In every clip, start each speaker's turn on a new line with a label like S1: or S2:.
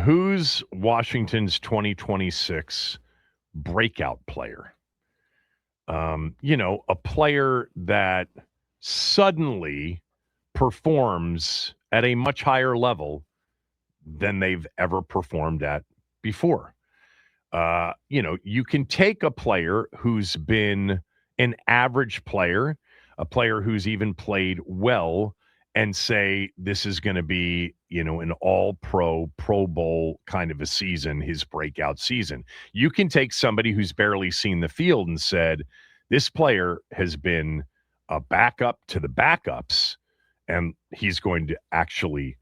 S1: Who's Washington's 2026 breakout player? A player that suddenly performs at a much higher level than they've ever performed at before. You can take a player who's been an average player, a player who's even played well, and say this is going to be, an all-pro, Pro Bowl kind of a season, his breakout season. You can take somebody who's barely seen the field and said, this player has been a backup to the backups, and he's going to actually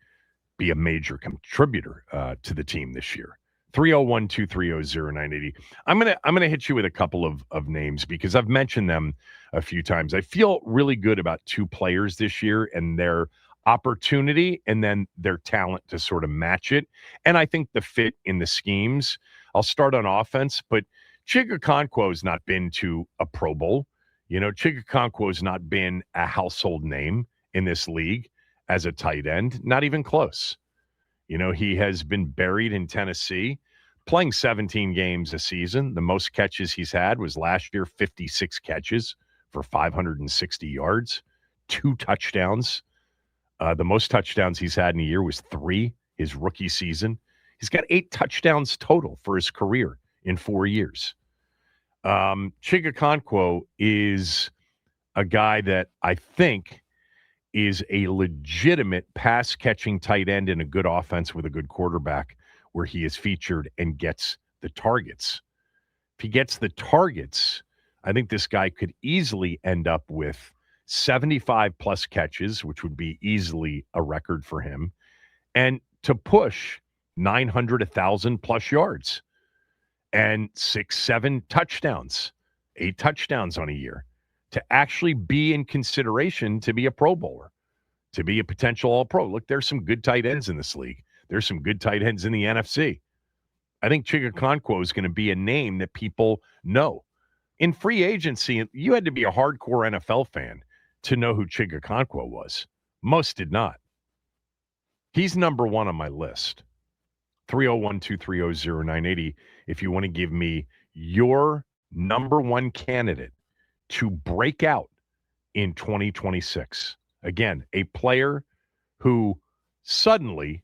S1: be a major contributor to the team this year. 301-230-0980. I'm gonna hit you with a couple of names because I've mentioned them a few times. I feel really good about two players this year and their opportunity and then their talent to sort of match it. And I think the fit in the schemes. I'll start on offense, but Chig Okonkwo has not been to a Pro Bowl. Chig Okonkwo has not been a household name in this league as a tight end, not even close. He has been buried in Tennessee, playing 17 games a season. The most catches he's had was last year, 56 catches for 560 yards, 2 touchdowns. The most touchdowns he's had in a year was 3 his rookie season. He's got 8 touchdowns total for his career in 4 years. Chig Okonkwo is a guy that I think is a legitimate pass-catching tight end in a good offense with a good quarterback where he is featured and gets the targets. If he gets the targets, I think this guy could easily end up with 75-plus catches, which would be easily a record for him, and to push 900, 1,000-plus yards and 6, 7 touchdowns, 8 touchdowns on a year, to actually be in consideration to be a Pro Bowler, to be a potential All-Pro. Look, there's some good tight ends in this league. There's some good tight ends in the NFC. I think Chig Okonkwo is going to be a name that people know. In free agency, you had to be a hardcore NFL fan to know who Chig Okonkwo was. Most did not. He's number one on my list. 301-230-0980 if you want to give me your number one candidate to break out in 2026. Again, a player who suddenly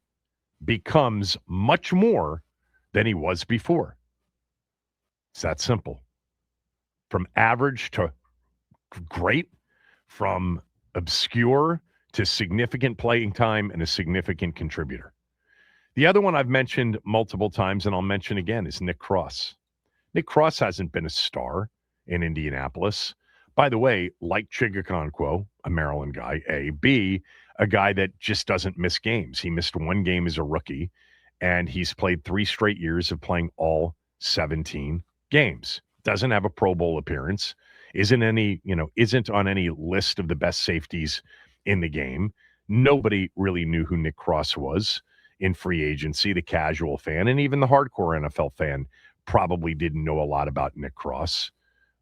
S1: becomes much more than he was before. It's that simple. From average to great, from obscure to significant playing time and a significant contributor. The other one I've mentioned multiple times, and I'll mention again, is Nick Cross. Nick Cross hasn't been a star in Indianapolis. By the way, like Chig Okonkwo, a Maryland guy, A. B, a guy that just doesn't miss games. He missed 1 game as a rookie, and he's played 3 straight years of playing all 17 games. Doesn't have a Pro Bowl appearance. Isn't on any list of the best safeties in the game. Nobody really knew who Nick Cross was in free agency. The casual fan and even the hardcore NFL fan probably didn't know a lot about Nick Cross.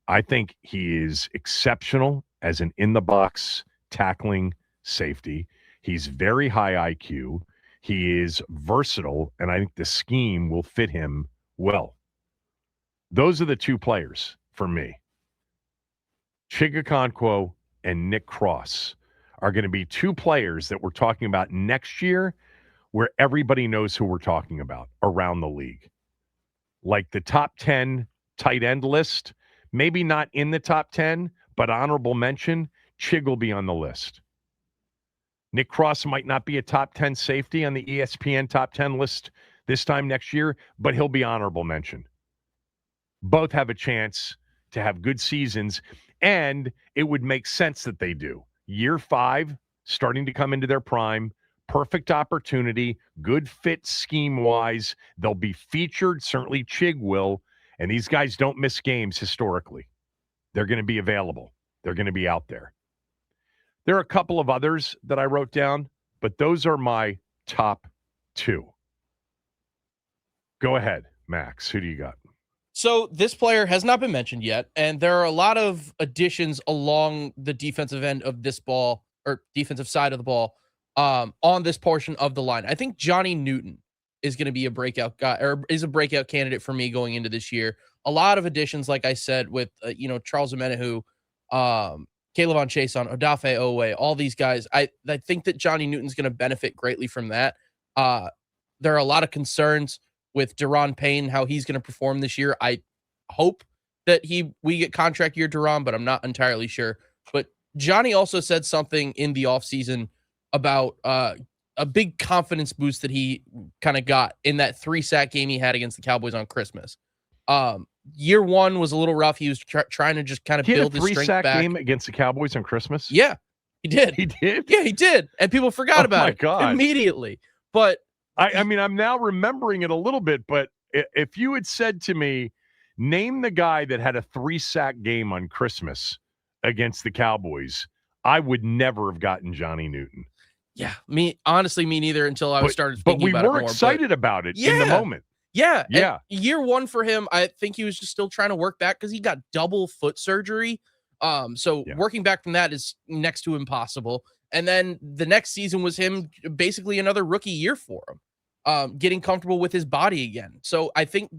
S1: I think he is exceptional as an in-the-box tackling safety. He's very high IQ. He is versatile, and I think the scheme will fit him well. Those are the 2 players for me. Chig Okonkwo and Nick Cross are going to be 2 players that we're talking about next year where everybody knows who we're talking about around the league. Like the top 10 tight end list, maybe not in the top 10, but honorable mention, Chig will be on the list. Nick Cross might not be a top 10 safety on the ESPN top 10 list this time next year, but he'll be honorable mention. Both have a chance to have good seasons, and it would make sense that they do. Year 5, starting to come into their prime, perfect opportunity, good fit scheme-wise. They'll be featured, certainly Chig will, and these guys don't miss games historically. They're going to be available. They're going to be out there. There are a couple of others that I wrote down, but those are my top 2. Go ahead, Max. Who do you got?
S2: So this player has not been mentioned yet, and there are a lot of additions along the defensive end of this ball, or defensive side of the ball, on this portion of the line. I think Johnny Newton is going to be a breakout guy, or is a breakout candidate for me going into this year. A lot of additions, like I said, with Charles Omenihu, Caleb Chason, Odafe Owe, all these guys. I think that Johnny Newton's going to benefit greatly from that. There are a lot of concerns with Deron Payne, how he's going to perform this year. I hope that we get contract year Deron, but I'm not entirely sure. But Johnny also said something in the offseason about a big confidence boost that he kind of got in that 3-sack game he had against the Cowboys on Christmas. Year one was a little rough. He was trying to just kind of build his strength back.
S1: 3-sack game against the Cowboys on Christmas?
S2: Yeah, he did.
S1: He did?
S2: Yeah, he did. And people forgot about it
S1: God.
S2: immediately. But
S1: I mean, I'm now remembering it a little bit, but if you had said to me, name the guy that had a 3-sack game on Christmas against the Cowboys, I would never have gotten Johnny Newton.
S2: Yeah, me neither until I started
S1: thinking
S2: about it more.
S1: But we were excited about it in the moment.
S2: Yeah. Year one for him, I think he was just still trying to work back because he got double foot surgery. Working back from that is next to impossible. And then the next season was him basically another rookie year for him, getting comfortable with his body again. So I think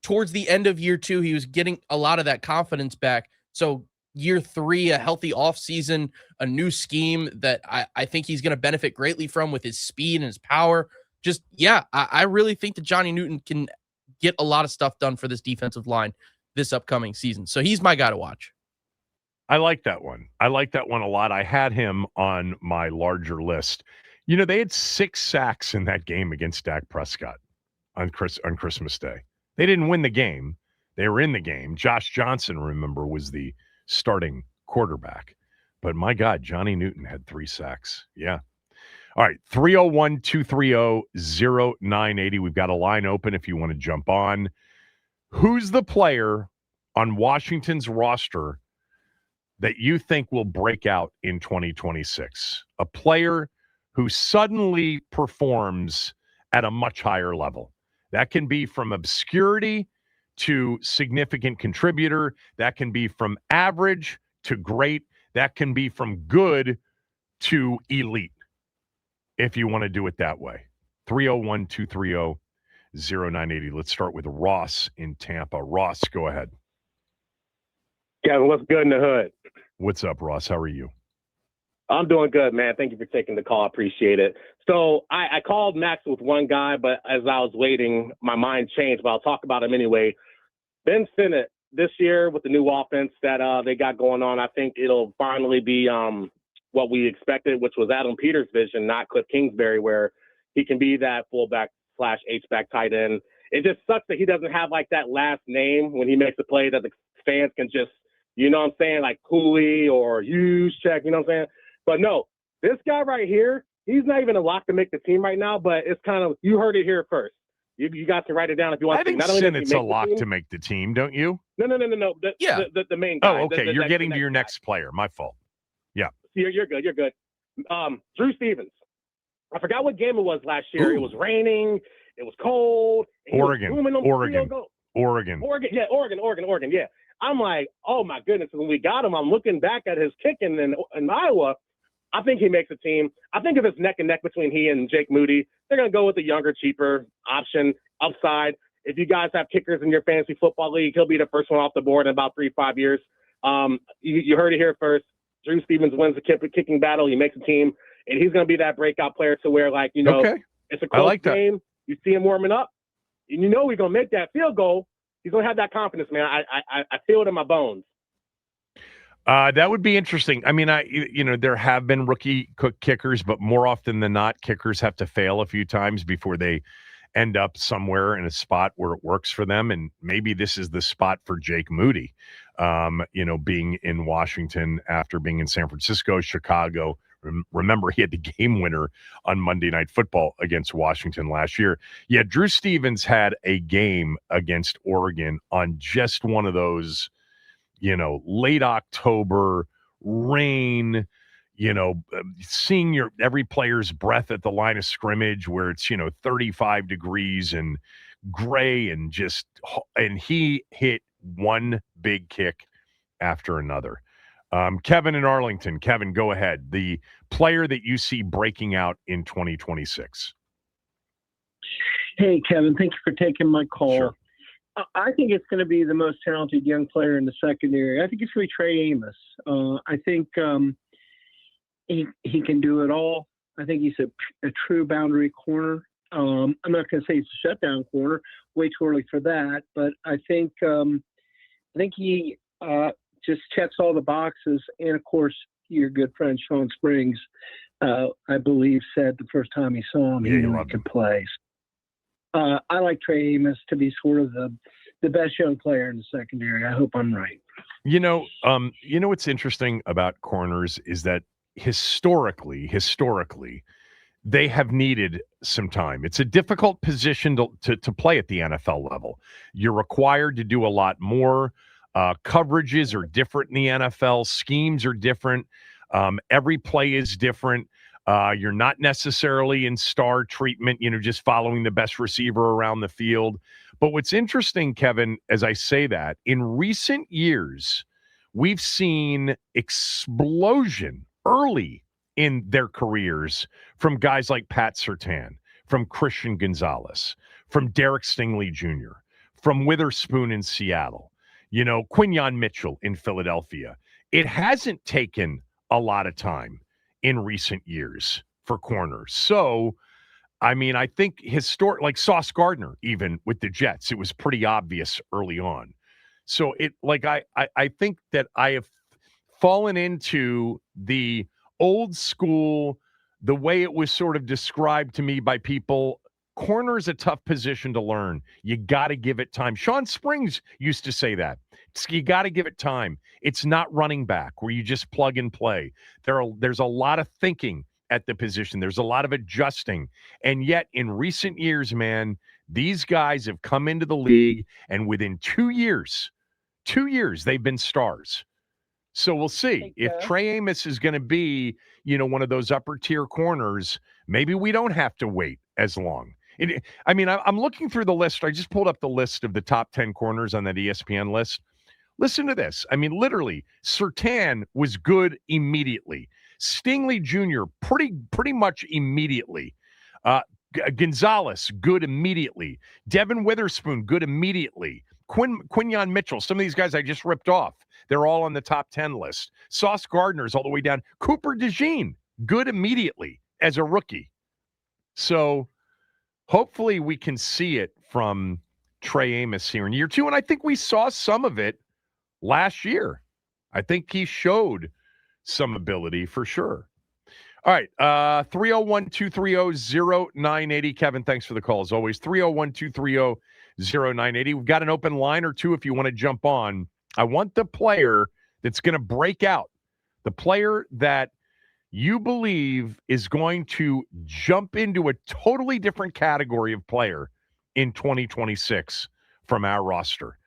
S2: towards the end of year two, he was getting a lot of that confidence back. So year three, a healthy offseason, a new scheme that I think he's going to benefit greatly from with his speed and his power. I really think that Johnny Newton can get a lot of stuff done for this defensive line this upcoming season. So he's my guy to watch.
S1: I like that one. I like that one a lot. I had him on my larger list. They had 6 sacks in that game against Dak Prescott on Christmas Day. They didn't win the game. They were in the game. Josh Johnson, remember, was the starting quarterback. But my God, Johnny Newton had 3 sacks. Yeah. All right, 301-230-0980. We've got a line open if you want to jump on. Who's the player on Washington's roster that you think will break out in 2026? A player who suddenly performs at a much higher level. That can be from obscurity to significant contributor. That can be from average to great. That can be from good to elite, if you want to do it that way. 301-230-0980. Let's start with Ross in Tampa. Ross, go ahead.
S3: Kevin, what's good in the hood?
S1: What's up, Ross? How are you?
S3: I'm doing good, man. Thank you for taking the call. I appreciate it. So I called Max with one guy, but as I was waiting, my mind changed, but I'll talk about him anyway. Ben Sinnott, this year with the new offense that they got going on, I think it'll finally be what we expected, which was Adam Peters' vision, not Cliff Kingsbury, where he can be that fullback / H-back tight end. It just sucks that he doesn't have like that last name when he makes a play that the fans can just, you know what I'm saying, like Cooley or Juszczyk, you know what I'm saying? But no, this guy right here, he's not even a lock to make the team right now, but it's kind of, you heard it here first. You guys can write it down if you want.
S1: I think Sinnott's a lock to make the team, don't you?
S3: No. The main guy.
S1: Oh, okay. You're getting to your next player. My fault. Yeah.
S3: You're good. You're good. Drew Stevens. I forgot what game it was last year.
S1: Ooh.
S3: It was raining. It was cold.
S1: Oregon.
S3: Yeah, Oregon. Yeah. I'm like, oh my goodness. When we got him, I'm looking back at his kicking in Iowa. I think he makes a team. I think if it's neck and neck between he and Jake Moody, they're going to go with the younger, cheaper option, upside. If you guys have kickers in your fantasy football league, he'll be the first one off the board in about 3-5 years. You heard it here first. Drew Stevens wins the kicking battle. He makes a team, and he's going to be that breakout player to where, like, it's a close game. You see him warming up, and he's going to make that field goal. He's going to have that confidence, man. I feel it in my bones.
S1: That would be interesting. I mean, there have been rookie kickers, but more often than not, kickers have to fail a few times before they end up somewhere in a spot where it works for them. And maybe this is the spot for Jake Moody, being in Washington after being in San Francisco, Chicago. Remember, he had the game winner on Monday Night Football against Washington last year. Yeah, Drew Stevens had a game against Oregon on just one of those, late October rain, seeing every player's breath at the line of scrimmage where it's, 35 degrees and gray and he hit one big kick after another. Kevin in Arlington. Kevin, go ahead. The player that you see breaking out in 2026.
S4: Hey, Kevin, thank you for taking my call.
S1: Sure.
S4: I think it's going to be the most talented young player in the secondary. I think it's going to be Trey Amos. I think he can do it all. I think he's a true boundary corner. I'm not going to say he's a shutdown corner. Way too early for that. But I think he just checks all the boxes. And, of course, your good friend Sean Springs, I believe, said the first time he saw him, he knew he could play. I like Trey Amos to be sort of the best young player in the secondary. I hope I'm right.
S1: What's interesting about corners is that historically, they have needed some time. It's a difficult position to play at the NFL level. You're required to do a lot more. Coverages are different in the NFL. Schemes are different. Every play is different. You're not necessarily in star treatment, just following the best receiver around the field. But what's interesting, Kevin, as I say that, in recent years, we've seen explosion early in their careers from guys like Pat Surtain, from Christian Gonzalez, from Derek Stingley Jr., from Witherspoon in Seattle, Quinyon Mitchell in Philadelphia. It hasn't taken a lot of time in recent years for corners. So, I think like Sauce Gardner, even with the Jets, it was pretty obvious early on. So I think that I have fallen into the old school, the way it was sort of described to me by people. Corner is a tough position to learn. You got to give it time. Sean Springs used to say that. You got to give it time. It's not running back where you just plug and play. There's a lot of thinking at the position. There's a lot of adjusting. And yet in recent years, man, these guys have come into the league, and within 2 years, they've been stars. So we'll see. If Trey Amos is going to be, one of those upper tier corners, maybe we don't have to wait as long. I'm looking through the list. I just pulled up the list of the top 10 corners on that ESPN list. Listen to this. Literally, Surtain was good immediately. Stingley Jr., pretty much immediately. Gonzalez, good immediately. Devin Witherspoon, good immediately. Quinyon Mitchell, some of these guys I just ripped off. They're all on the top 10 list. Sauce Gardner's all the way down. Cooper DeJean, good immediately as a rookie. So hopefully we can see it from Trey Amos here in year 2. And I think we saw some of it last year. I think he showed some ability for sure. All right, 301-230-0980. Kevin, thanks for the call as always. 301-230-0980. We've got an open line or two if you want to jump on. I want the player that's going to break out, the player that you believe is going to jump into a totally different category of player in 2026 from our roster.